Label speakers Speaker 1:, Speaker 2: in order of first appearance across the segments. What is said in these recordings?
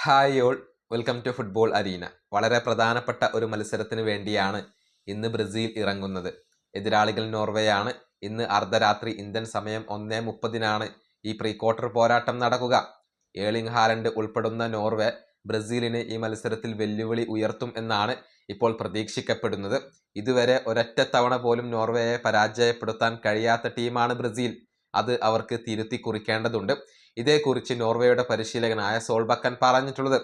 Speaker 1: Hi all, welcome to football arena. വളരെ പ്രധാനപ്പെട്ട ഒരു മത്സരത്തിന് വേണ്ടിയാണ് ഇന്ന് ബ്രസീൽ ഇറങ്ങുന്നത്. എതിരാളികൾ നോർവേയാണ്. ഇന്ന് അർദ്ധരാത്രി ഇന്ത്യൻ സമയം 1:30 ഈ പ്രീ ക്വാർട്ടർ പോരാട്ടം നടക്കുക. ഏർലിംഗ് ഹാലൻഡ് ഉൾപ്പെടുന്ന നോർവേ ബ്രസീലിന് ഈ മത്സരത്തിൽ വെല്ലുവിളി ഉയർത്തും എന്നാണ് ഇപ്പോൾ പ്രതീക്ഷിക്കപ്പെടുന്നത്. ഇതുവരെ ഒരൊറ്റ തവണ പോലും നോർവേയെ പരാജയപ്പെടുത്താൻ കഴിയാത്ത ടീമാണ് ബ്രസീൽ. അത് അവർക്ക് തിരുത്തി കുറിക്കേണ്ടതുണ്ട്. ഇതേക്കുറിച്ച് നോർവേയുടെ പരിശീലകനായ സോൾബക്കൻ പറഞ്ഞിട്ടുള്ളത്,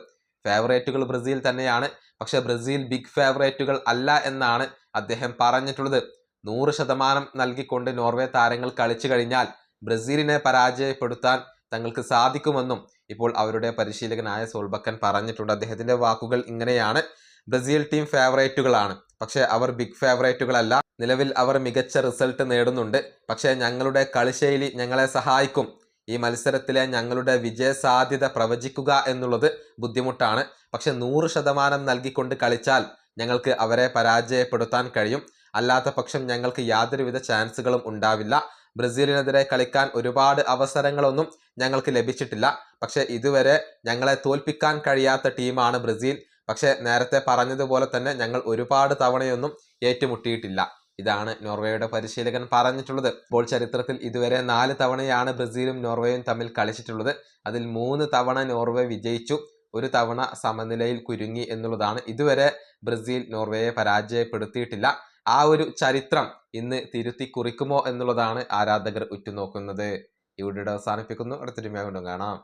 Speaker 1: ഫേവറേറ്റുകൾ ബ്രസീൽ തന്നെയാണ്, പക്ഷെ ബ്രസീൽ ബിഗ് ഫേവറേറ്റുകൾ അല്ല എന്നാണ് അദ്ദേഹം പറഞ്ഞിട്ടുള്ളത്. 100% നൽകിക്കൊണ്ട് നോർവേ താരങ്ങൾ കളിച്ചു കഴിഞ്ഞാൽ ബ്രസീലിനെ പരാജയപ്പെടുത്താൻ തങ്ങൾക്ക് സാധിക്കുമെന്നും ഇപ്പോൾ അവരുടെ പരിശീലകനായ സോൾബക്കൻ പറഞ്ഞിട്ടുണ്ട്. അദ്ദേഹത്തിന്റെ വാക്കുകൾ ഇങ്ങനെയാണ്: ബ്രസീൽ ടീം ഫേവറേറ്റുകളാണ്, പക്ഷെ അവർ ബിഗ് ഫേവറേറ്റുകളല്ല. നിലവിൽ അവർ മികച്ച റിസൾട്ട് നേടുന്നുണ്ട്, പക്ഷേ ഞങ്ങളുടെ കളിശൈലി ഞങ്ങളെ സഹായിക്കും. ഈ മത്സരത്തിലെ ഞങ്ങളുടെ വിജയ സാധ്യത പ്രവചിക്കുക എന്നുള്ളത് ബുദ്ധിമുട്ടാണ്, പക്ഷെ 100% നൽകിക്കൊണ്ട് കളിച്ചാൽ ഞങ്ങൾക്ക് അവരെ പരാജയപ്പെടുത്താൻ കഴിയും. അല്ലാത്ത പക്ഷം ഞങ്ങൾക്ക് യാതൊരുവിധ ചാൻസുകളും ഉണ്ടാവില്ല. ബ്രസീലിനെതിരെ കളിക്കാൻ ഒരുപാട് അവസരങ്ങളൊന്നും ഞങ്ങൾക്ക് ലഭിച്ചിട്ടില്ല, പക്ഷെ ഇതുവരെ ഞങ്ങളെ തോൽപ്പിക്കാൻ കഴിയാത്ത ടീമാണ് ബ്രസീൽ. പക്ഷെ നേരത്തെ പറഞ്ഞതുപോലെ തന്നെ ഞങ്ങൾ ഒരുപാട് തവണയൊന്നും ഏറ്റുമുട്ടിയിട്ടില്ല. ഇതാണ് നോർവേയുടെ പരിശീലകൻ പറഞ്ഞിട്ടുള്ളത്. ഇപ്പോൾ ചരിത്രത്തിൽ ഇതുവരെ 4 തവണയാണ് ബ്രസീലും നോർവേയും തമ്മിൽ കളിച്ചിട്ടുള്ളത്. അതിൽ 3 തവണ നോർവേ വിജയിച്ചു, ഒരു തവണ സമനിലയിൽ കുരുങ്ങി എന്നുള്ളതാണ്. ഇതുവരെ ബ്രസീൽ നോർവേയെ പരാജയപ്പെടുത്തിയിട്ടില്ല. ആ ഒരു ചരിത്രം ഇന്ന് തിരുത്തി കുറിക്കുമോ എന്നുള്ളതാണ് ആരാധകർ ഉറ്റുനോക്കുന്നത്. ഈ വീഡിയോ അവസാനിപ്പിക്കുന്നു. അടുത്തൊരു വീഡിയോ കാണാം.